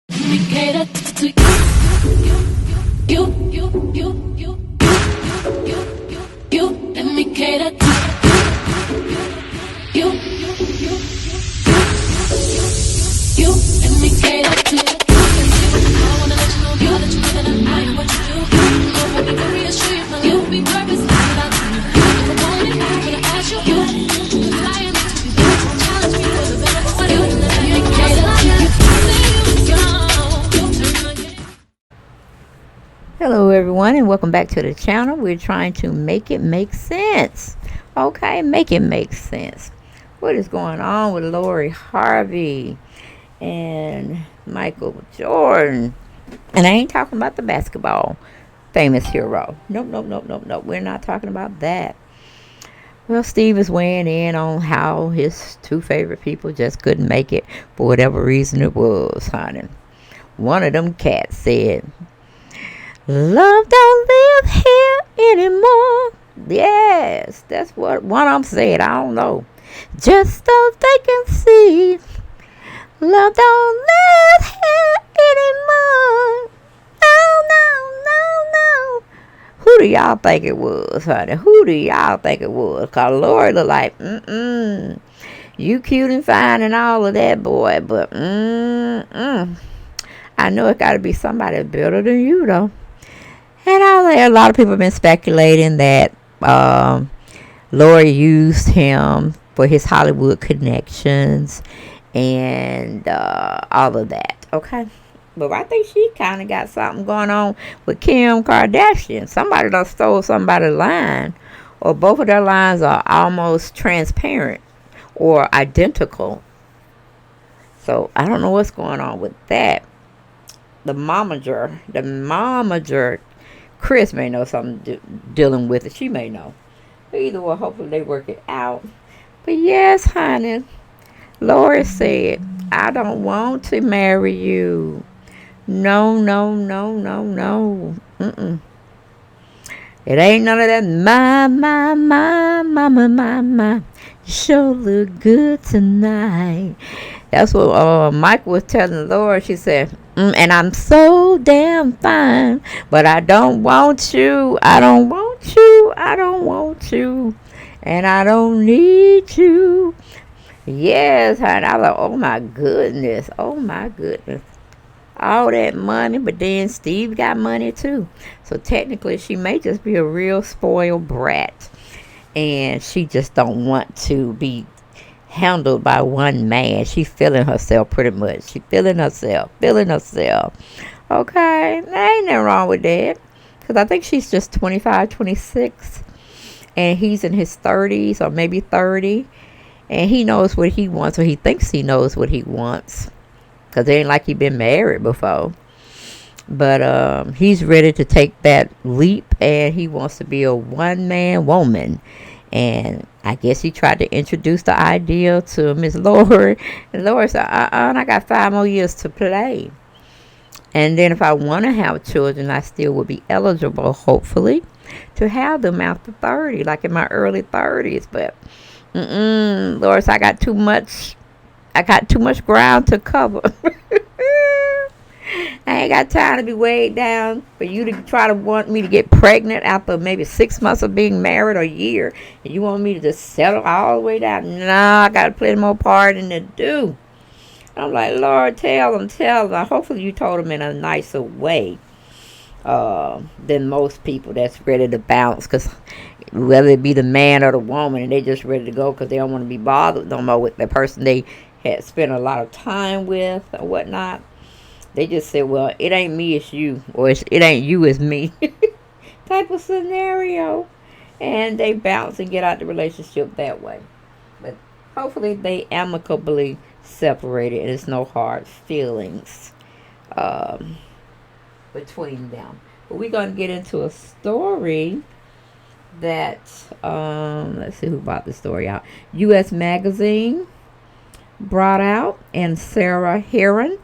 We cater to you. Let me cater to you. Let me cater to I wanna let you know, girl, that you know that I am what you do. So let me reassure you, my love will be purpose without you. If I want it, I'm gonna ask you. Flying to be better, challenge me for the better. What do you let me cater to you? Hello everyone and welcome back to the channel. We're trying to make it make sense. Okay, make it make sense. What is going on with Lori Harvey and Michael Jordan? And I ain't talking about the basketball famous hero. Nope. We're not talking about that. Well, Steve is weighing in on how his two favorite people just couldn't make it for whatever reason it was, honey. One of them cats said, "Love don't live here anymore." Yes, that's what one of them said. I don't know. Just so they can see. Love don't live here anymore. No. Who do y'all think it was, honey? Who do y'all think it was? Because Lori look like, you cute and fine and all of that, boy. But, I know it got to be somebody better than you, though. And a lot of people have been speculating that Lori used him for his Hollywood connections and all of that. Okay. But I think she kind of got something going on with Kim Kardashian. Somebody done stole somebody's line. Or both of their lines are almost transparent or identical. So I don't know what's going on with that. The momager, Chris may know something dealing with it. She may know. But either way, hopefully they work it out. But yes, honey, Lori said, "I don't want to marry you. No. It ain't none of that. My. You sure look good tonight." That's what Mike was telling Laura. She said, "And I'm so damn fine, but I don't want you. I don't want you. And I don't need you." Yes, honey. I was like, oh my goodness. All that money, but then Steve got money too. So technically she may just be a real spoiled brat. And she just don't want to be handled by one man. She's feeling herself pretty much. She feeling herself. Okay, there ain't nothing wrong with that. Because I think she's just 25, 26. And he's in his 30s or maybe 30. And he knows what he wants, or he thinks he knows what he wants. Because it ain't like he been married before. But he's ready to take that leap, and he wants to be a one-man woman. And I guess he tried to introduce the idea to Miss Lori. And Lori said, I got 5 more years to play. And then if I want to have children, I still would be eligible, hopefully, to have them after 30, like in my early 30s. But, Lori said, I got too much ground to cover. I ain't got time to be weighed down for you to try to want me to get pregnant after maybe 6 months of being married or a year. And you want me to just settle all the way down? No, I got plenty more partying to do. I'm like, Lord, tell them. Hopefully you told them in a nicer way than most people that's ready to bounce. Because whether it be the man or the woman, and they just ready to go because they don't want to be bothered no more with the person they had spent a lot of time with or whatnot. They just said, well, it ain't me, it's you. Or it ain't you, it's me. Type of scenario. And they bounce and get out the relationship that way. But hopefully they amicably separated and there's no hard feelings between them. But we're going to get into a story that, let's see who brought the story out. U.S. Magazine brought out, and Sarah Heron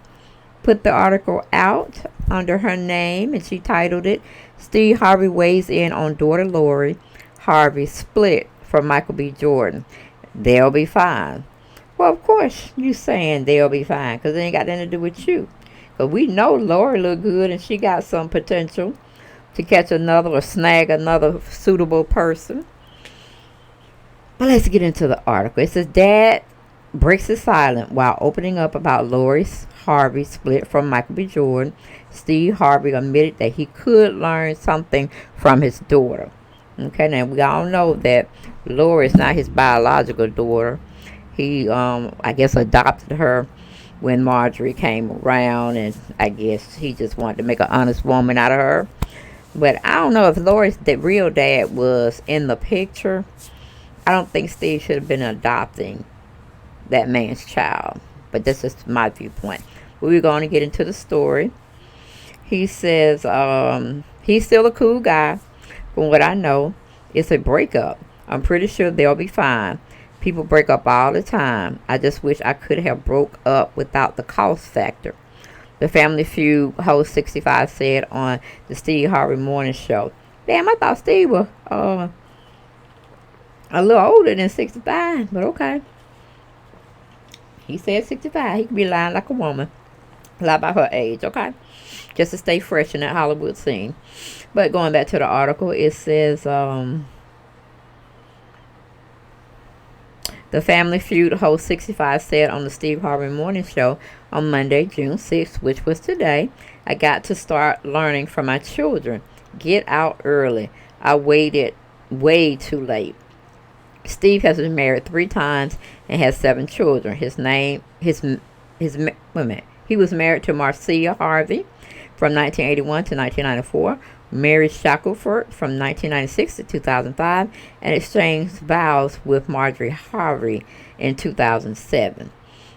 put the article out under her name, and she titled it, "Steve Harvey Weighs In on Daughter Lori Harvey Split from Michael B. Jordan. They'll be fine." Well, of course you saying they'll be fine, because it ain't got nothing to do with you. But we know Lori look good and she got some potential to catch another or snag another suitable person. But let's get into the article. It says Dad breaks his silence while opening up about Lori's Harvey split from Michael B. Jordan. Steve Harvey admitted that he could learn something from his daughter. Okay, now we all know that Lori is not his biological daughter. He, I guess, adopted her when Marjorie came around, and I guess he just wanted to make an honest woman out of her. But I don't know if Lori's real dad was in the picture. I don't think Steve should have been adopting that man's child. But this is my viewpoint. We're going to get into the story. He says he's still a cool guy. From what I know, it's a breakup. I'm pretty sure they'll be fine. People break up all the time. I just wish I could have broke up without the cost factor. The Family Feud host 65 said on the Steve Harvey Morning Show. Damn, I thought Steve was a little older than 65, but okay. He said 65. He could be lying like a woman. Lie about her age, okay? Just to stay fresh in that Hollywood scene. But going back to the article, it says the Family Feud host 65 said on the Steve Harvey Morning Show on Monday, June 6th, which was today, I got to start learning from my children. Get out early. I waited way too late. Steve has been married 3 times and has 7 children. He was married to Marcia Harvey from 1981 to 1994, married Shackelford from 1996 to 2005, and exchanged vows with Marjorie Harvey in 2007.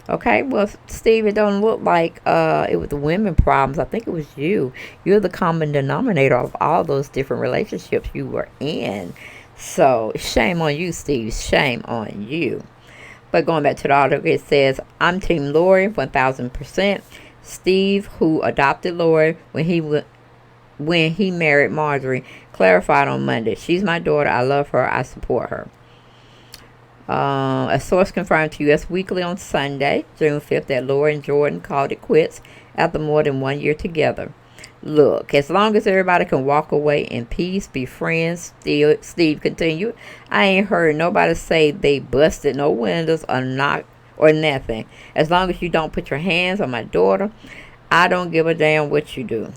Okay, well, Steve, it don't look like it was the women problems. I think it was you. You're the common denominator of all those different relationships you were in. So, shame on you, Steve. Shame on you. But going back to the article, it says, I'm Team Lori, 1,000%. Steve, who adopted Lori when he married Marjorie, clarified on Monday, she's my daughter. I love her. I support her. A source confirmed to U.S. Weekly on Sunday, June 5th, that Lori and Jordan called it quits after more than 1 year together. Look, as long as everybody can walk away in peace, be friends, Steve continued, I ain't heard nobody say they busted no windows or knocked or nothing. As long as you don't put your hands on my daughter, I don't give a damn what you do.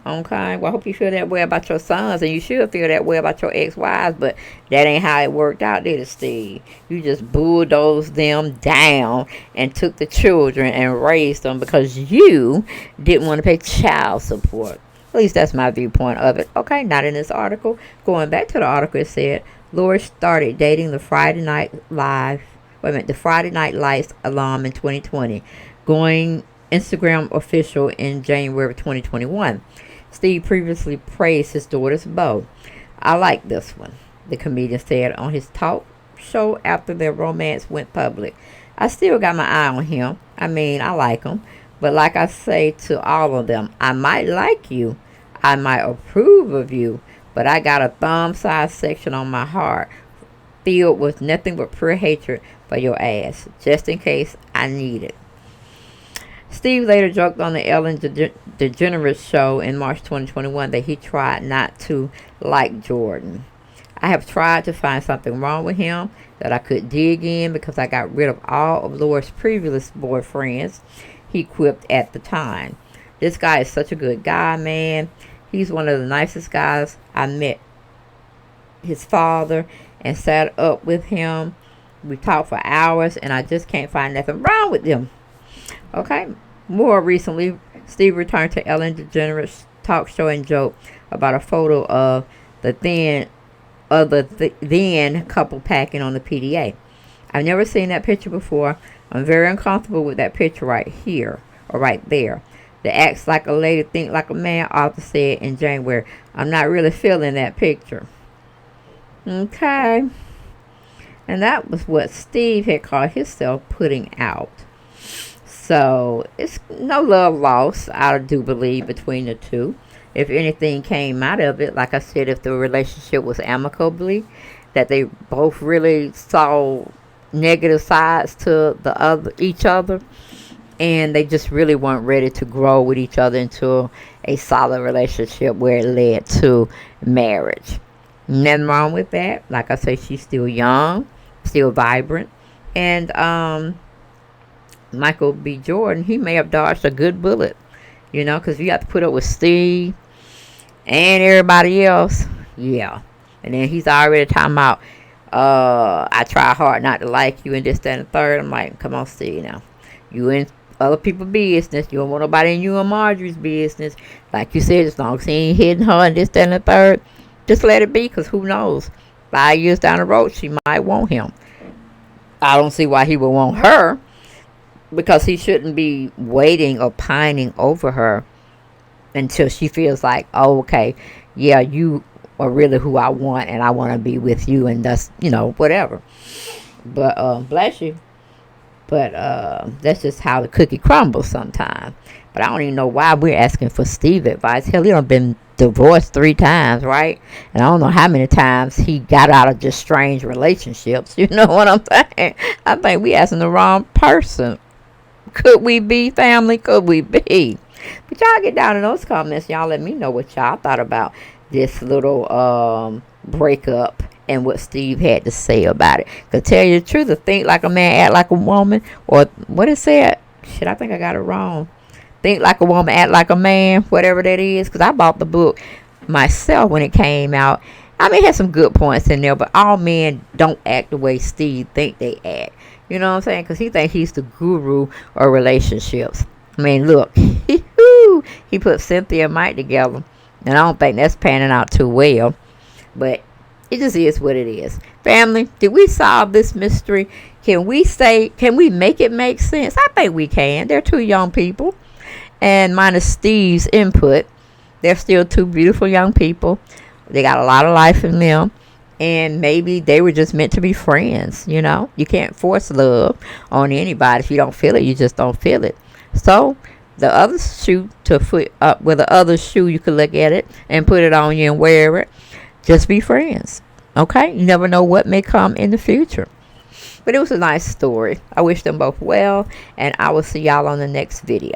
Okay, well, I hope you feel that way about your sons, and you should feel that way about your ex-wives, but that ain't how it worked out, did it, Steve? You just bulldozed them down and took the children and raised them because you didn't want to pay child support. At least that's my viewpoint of it. Okay, not in this article. Going back to the article, it said Lori started dating the Friday Night Lights alum in 2020, going Instagram official in January of 2021. Steve previously praised his daughter's bow. I like this one, the comedian said on his talk show after their romance went public. I still got my eye on him. I mean, I like him. But like I say to all of them, I might like you. I might approve of you. But I got a thumb-sized section on my heart filled with nothing but pure hatred for your ass, just in case I need it. Steve later joked on the Ellen DeGeneres show in March 2021 that he tried not to like Jordan. I have tried to find something wrong with him that I could dig in because I got rid of all of Laura's previous boyfriends, he quipped at the time. This guy is such a good guy, man. He's one of the nicest guys. I met his father and sat up with him. We talked for hours and I just can't find nothing wrong with them. Okay. More recently, Steve returned to Ellen DeGeneres' talk show and joked about a photo of the then couple packing on the PDA. I've never seen that picture before. I'm very uncomfortable with that picture right here or right there. The acts like a lady, think like a man, author said in January. I'm not really feeling that picture. Okay. And that was what Steve had called himself putting out. So, it's no love lost, I do believe, between the two. If anything came out of it, like I said, if the relationship was amicably, that they both really saw negative sides to each other, and they just really weren't ready to grow with each other into a solid relationship where it led to marriage. Nothing wrong with that. Like I say, she's still young, still vibrant, and Michael B. Jordan, he may have dodged a good bullet, because you have to put up with Steve and everybody else. Yeah. And then he's already talking about, I try hard not to like you and this, that, and the third. I'm like, come on, Steve, now. You in other people's business. You don't want nobody in you and Marjorie's business. Like you said, as long as he ain't hitting her and this, that, and the third, just let it be, because who knows? 5 years down the road, she might want him. I don't see why he would want her, because he shouldn't be waiting or pining over her until she feels like, oh, okay, yeah, you are really who I want, and I want to be with you, and that's, whatever. But, bless you. But that's just how the cookie crumbles sometimes. But I don't even know why we're asking for Steve advice. Hell, he done been divorced 3 times, right? And I don't know how many times he got out of just strange relationships. You know what I'm saying? I think we asking the wrong person. Could we be family? Could we be? But y'all get down in those comments. Y'all let me know what y'all thought about this little breakup and what Steve had to say about it. Because tell you the truth, to think like a man, act like a woman, or what it said. Shit, I think I got it wrong. Think like a woman, act like a man, whatever that is. Because I bought the book myself when it came out. I mean, it had some good points in there, but all men don't act the way Steve think they act. You know what I'm saying? Because he thinks he's the guru of relationships. I mean, look, he put Cynthia and Mike together, and I don't think that's panning out too well. But it just is what it is. Family, did we solve this mystery? Can we make it make sense? I think we can. They're 2 young people. And minus Steve's input, they're still 2 beautiful young people. They got a lot of life in them. And maybe they were just meant to be friends, You can't force love on anybody. If you don't feel it, you just don't feel it. So, the other shoe to foot up with the other shoe, you could look at it and put it on you and wear it. Just be friends. Okay? You never know what may come in the future. But it was a nice story. I wish them both well. And I will see y'all on the next video.